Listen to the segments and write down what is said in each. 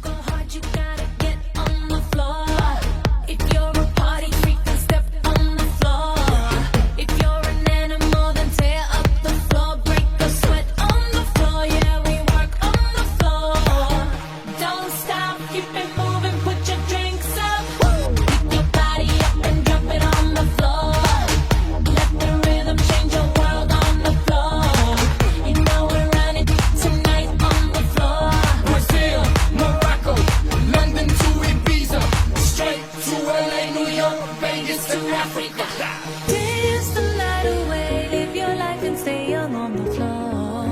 go hard, you gotta get on the floor. If you're a party freak, then step on the floor. If you're an animal, then tear up the floor. Break the sweat on the floor, yeah, we work on the floor. Don't stop, keep it moving, put your drinks up. Pick your body up and drop it on the floor. Let the rhythm change your world on the floor. You know we're running tonight on the floor. Brazil, Morocco, London to Ibiza, straight to LA, New York, Vegas to Africa. Dance the night away, live your life and stay young on the floor.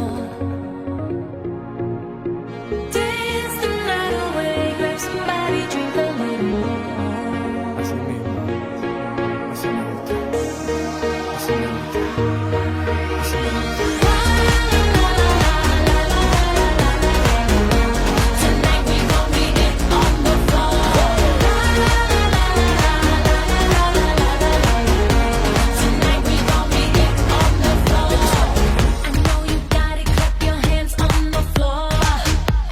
Dance the night away, grab somebody, drink a little more. Así mismo, así me gusta, así me gusta, así me gusta. Tonight we gon' be it on the floor. Tonight we gon' be it on the floor. I know you got it, clap your hands on the floor.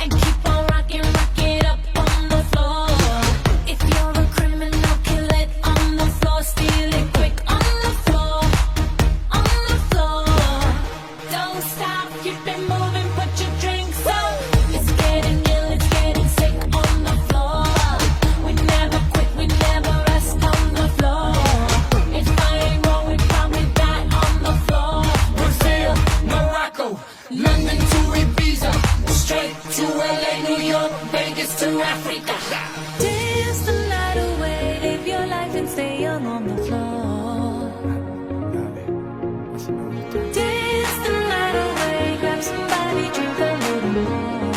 And keep on rocking, rock it up on the floor. If you're a criminal, kill it on the floor. Steal it quick on the floor. On the floor. Don't stop, keep it moving, put your drinks up. It's getting ill, it's getting sick on the floor. We never quit, we never rest on the floor. If I ain't wrong, we probably die on the floor. Brazil, Morocco, London to Ibiza, straight to LA, New York, Vegas to Africa. Dance the night away, live your life and stay young on the floor. Dale, así me gusta. Dance the night away, grab somebody, drink a little more.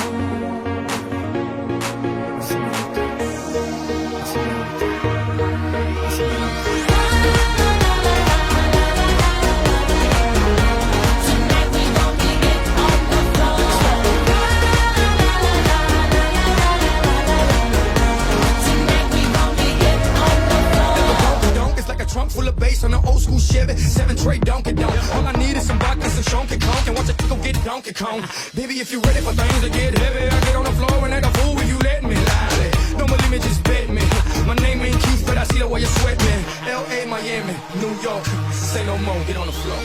Así me gusta, así me gusta, así me gusta. Tonight we gon' be it on the floor. Tonight we gon' be it on the floor. Donk, it's like a trunk full of bass on an old school Chevy, 7-tray Donkey Donk. All I need is some vodka, some Shonky Conk, and watch a go get Donkey Kong. Baby, if you ready for things to get heavy, I get on the floor and act a fool if you let me. Lie. No more limit, just bet me. My name ain't Keith, but I see the way you sweat me. L.A., Miami, New York, say no more, get on the floor.